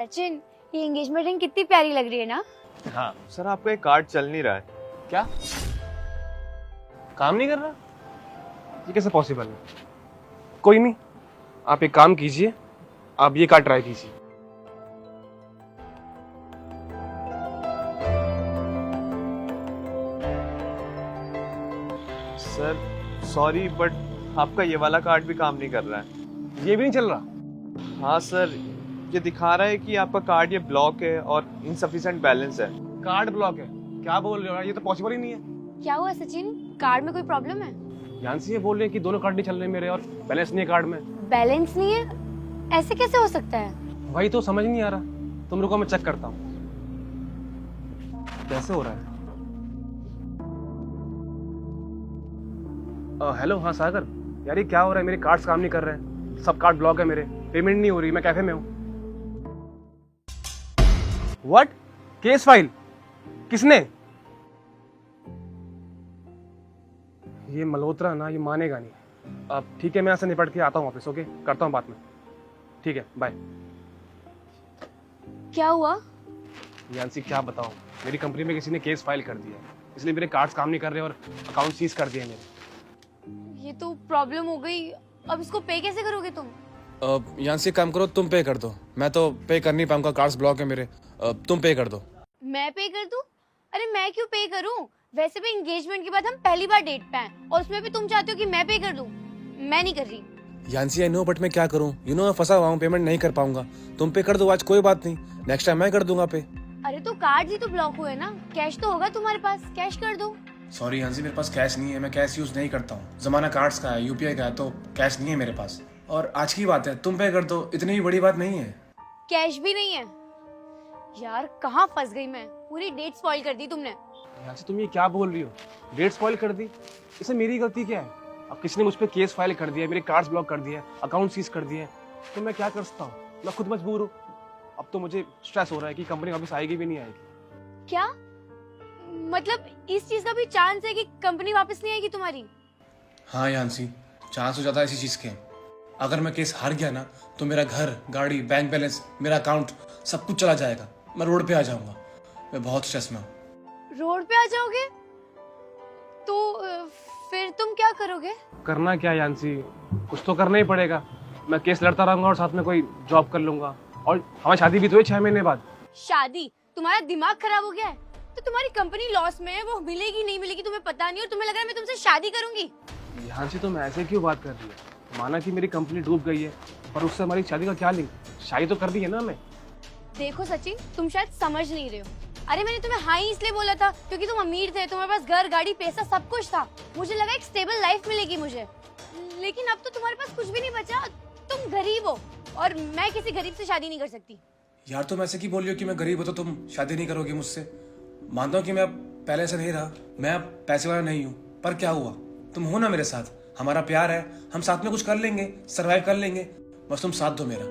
सचिन, ये engagement ring कितनी प्यारी लग रही है ना। हाँ सर, आपका एक कार्ड चल नहीं रहा है। क्या काम नहीं कर रहा? ये कैसे पॉसिबल है? कोई नहीं, आप एक काम कीजिए, आप ये कार्ड ट्राई कीजिए। सर सॉरी, बट आपका ये वाला कार्ड भी काम नहीं कर रहा है। ये भी नहीं चल रहा? हाँ सर, ये दिखा रहा है कि आपका कार्ड ये ब्लॉक है और इनसफिशिएंट बैलेंस है। कार्ड ब्लॉक है? क्या बोल रहे हो यार, ये तो पॉसिबल ही नहीं है। क्या हुआ सचिन, कार्ड में कोई प्रॉब्लम है? यांसी ये बोल रहे हैं कि दोनों कार्ड नहीं चल रहे मेरे और बैलेंस नहीं है कार्ड में। बैलेंस नहीं है? ऐसे कैसे हो सकता है? वही तो समझ नहीं आ रहा। तुम रुको, मैं चेक करता हूँ कैसे हो रहा है। हेलो, हाँ सागर यार, ये क्या हो रहा है? मेरे कार्ड्स काम नहीं कर रहे हैं, सब कार्ड ब्लॉक है मेरे, पेमेंट नहीं हो रही, मैं कैफे में हूँ। व्हाट? Case file? किसने? ये मल्होत्रा ना, ये मानेगा नहीं। अब ठीक है, मैं यहाँ से निपट के आता हूँ वापस। ओके, करता हूँ बात में। ठीक है, बाय। क्या हुआ? यांसी क्या बताऊँ, मेरी कंपनी में किसी ने केस फाइल कर दिया है, इसलिए मेरे कार्ड्स काम नहीं कर रहे और अकाउंट सीज कर दिए मेरे। ये तो प्रॉब्लम हो गई। अब इसको पे कैसे करोगे तुम? यहाँ से काम करो, तुम पे कर दो। मैं तो पे कर नहीं पाऊंगा, कार्ड्स ब्लॉक है मेरे। तुम पे कर दो। मैं पे कर दूं? अरे मैं क्यों पे करूं? वैसे भी एंगेजमेंट के बाद हम पहली बार डेट पे हैं और उसमें भी तुम चाहते हो कि मैं पे कर दूं। मैं नहीं कर रही। यांसी आई नो, बट मैं क्या करूँ? यू नो मैं फंसा हुआ हूँ, पेमेंट नहीं कर पाऊंगा। तुम पे कर दो आज, कोई बात नहीं, नेक्स्ट टाइम मैं कर दूंगा पे। अरे तो कार्ड ही तो ब्लॉक हुए ना, कैश तो होगा तुम्हारे पास, कैश कर दो। सॉरी यांसी, मेरे पास कैश नहीं है, मैं कैश यूज नहीं करता हूँ। जमाना कार्ड्स का है, यूपीआई का है, तो कैश नहीं है मेरे पास। और आज की बात है, तुम पे कर दो, इतनी भी बड़ी बात नहीं है। कैश भी नहीं है? यार कहाँ फंस गई मैं, पूरी डेट स्पॉइल कर दी तुमने। यांसी तुम ये क्या बोल रही हो? डेट स्पॉइल कर दी? इसमें मेरी गलती क्या है? अब किसी ने मुझ पे केस फाइल कर दिया, मेरे कार्ड्स ब्लॉक कर दिए, अकाउंट सीज कर दिए, तो मैं क्या कर सकता हूँ? मैं खुद मजबूर हूँ। अब तो मुझे स्ट्रेस हो रहा है कि कंपनी वापस आएगी भी नहीं आएगी। क्या मतलब इस चीज का भी चांस है कि कंपनी वापस नहीं आएगी तुम्हारी? हाँ यांसी, चांस हो जाता है इसी चीज के। अगर मैं केस हार गया ना, तो मेरा घर, गाड़ी, बैंक बैलेंस, मेरा अकाउंट सब कुछ चला जाएगा। मैं रोड पे आ जाऊंगा। मैं बहुत स्ट्रेस में हूँ। रोड पे आ जाओगे तो फिर तुम क्या करोगे? करना क्या यांसी, कुछ तो करना ही पड़ेगा। मैं केस लड़ता रहूंगा और साथ में कोई जॉब कर लूंगा। और हमारी शादी भी तो है 6 महीने बाद। शादी? तुम्हारा दिमाग खराब हो गया है? तो तुम्हारी कंपनी लॉस में है, वो मिलेगी नहीं मिलेगी तुम्हें पता नहीं, और तुम्हें लग रहा है मैं तुमसे शादी करूंगी? यांसी तुम ऐसे क्यों बात कर रही है? माना कि मेरी कंपनी डूब गई है, पर उससे हमारी शादी का क्या लिंक? शादी तो कर दी है ना हमें। देखो सचिन, तुम शायद समझ नहीं रहे हो। अरे मैंने तुम्हें हाँ ही इसलिए बोला था क्योंकि तुम अमीर थे, तुम्हारे पास घर, गाड़ी, पैसा सब कुछ था। मुझे लगा एक स्टेबल लाइफ मिलेगी मुझे, लेकिन अब तो तुम्हारे पास कुछ भी नहीं बचा। तुम गरीब हो और मैं किसी गरीब से शादी नहीं कर सकती। यार तुम ऐसे की बोल रही हो कि मैं गरीब हूं तो तुम शादी नहीं करोगी मुझसे? मानता हूँ कि मैं अब पहले ऐसा नहीं रहा, मैं अब पैसे वाला नहीं हूँ, पर क्या हुआ? तुम हो ना मेरे साथ, हमारा प्यार है, हम साथ में कुछ कर लेंगे, सरवाइव कर लेंगे, बस तुम साथ दो मेरा।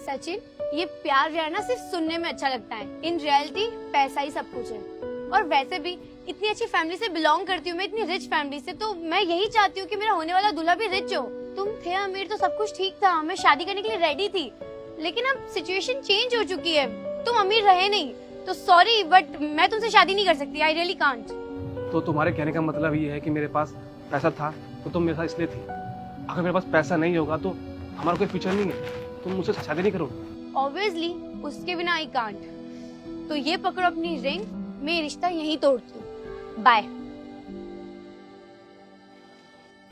सचिन, ये प्यार व्यार ना सिर्फ सुनने में अच्छा लगता है, इन रियलिटी पैसा ही सब कुछ है। और वैसे भी इतनी अच्छी फैमिली से बिलोंग करती हूँ मैं, इतनी रिच फैमिली से, तो मैं यही चाहती हूँ कि मेरा होने वाला दूल्हा भी रिच हो। तुम थे अमीर तो सब कुछ ठीक था, मैं शादी करने के लिए रेडी थी, लेकिन अब सिचुएशन चेंज हो चुकी है, तुम अमीर रहे नहीं, तो सॉरी बट मैं तुमसे शादी नहीं कर सकती। I really can't. तो तुम्हारे कहने का मतलब ये है कि मेरे पास पैसा था तो तुम मेरे साथ इसलिए थी, अगर मेरे पास पैसा नहीं होगा तो हमारा कोई फ्यूचर नहीं है, तुम मुझसे शादी नहीं करोगे? ऑब्वियसली, उसके बिना आई कांट। तो ये पकड़ो अपनी रिंग, मैं रिश्ता यहीं तोड़ती हूँ। बाय।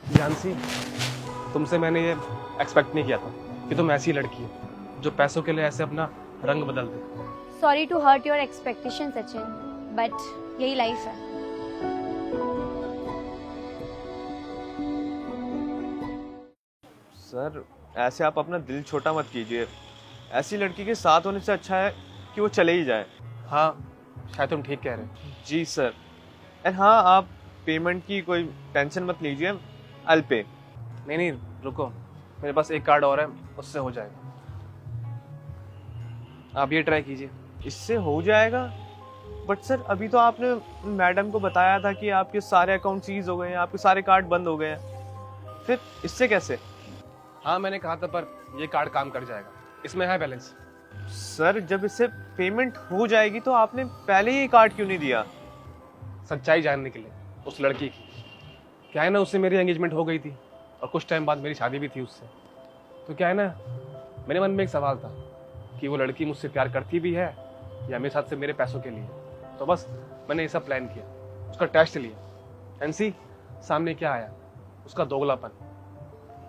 जानसी, तुमसे मैंने ये एक्सपेक्ट नहीं किया था कि तुम ऐसी लड़की हो जो पैसों के लिए ऐसे अपना रंग बदल दे। Sorry to hurt your expectation Sachin, but यही लाइफ है। सर ऐसे आप अपना दिल छोटा मत कीजिए, ऐसी लड़की के साथ होने से अच्छा है कि वो चले ही जाए। हाँ, शायद तुम ठीक कह रहे हो। जी सर। एंड हाँ, आप पेमेंट की कोई टेंशन मत लीजिए, I'll पे। नहीं, रुको, मेरे पास एक कार्ड और है, उससे हो जाएगा। आप ये ट्राई कीजिए। इससे हो जाएगा? बट सर अभी तो आपने मैडम को बताया था कि आपके सारे अकाउंट सीज हो गए हैं, आपके सारे कार्ड बंद हो गए हैं, फिर इससे कैसे? हाँ मैंने कहा था, पर ये कार्ड काम कर जाएगा, इसमें है बैलेंस। सर जब इससे पेमेंट हो जाएगी तो आपने पहले ही कार्ड क्यों नहीं दिया? सच्चाई जानने के लिए उस लड़की की। क्या है ना, उससे मेरी एंगेजमेंट हो गई थी और कुछ टाइम बाद मेरी शादी भी थी उससे। तो क्या है ना, मेरे मन में एक सवाल था कि वो लड़की मुझसे प्यार करती भी है या मेरे साथ से मेरे पैसों के लिए। तो बस मैंने ये सब प्लान किया, उसका टेस्ट लिया एंड सी सामने क्या आया, उसका दोगलापन।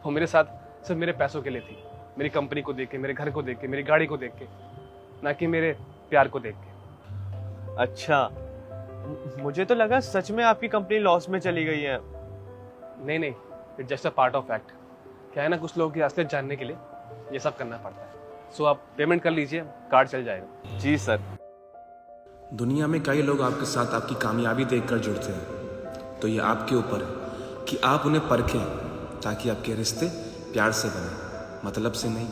वो मेरे साथ सिर्फ मेरे पैसों के लिए थी, मेरी कंपनी को देख के, मेरे घर को देख के, मेरी गाड़ी को देख के, ना कि मेरे प्यार को देख के। अच्छा, मुझे तो लगा सच में आपकी कंपनी लॉस में चली गई है। नहीं नहीं, it's just a part of fact. क्या है ना, कुछ लोगों की असलियत जानने के लिए ये सब करना पड़ता है। सो आप पेमेंट कर लीजिए, कार्ड चल जाएगा। जी सर। दुनिया में कई लोग आपके साथ आपकी कामयाबी देखकर जुड़ते हैं, तो ये आपके ऊपर है कि आप उन्हें परखें ताकि आपके रिश्ते प्यार से बने, मतलब से नहीं।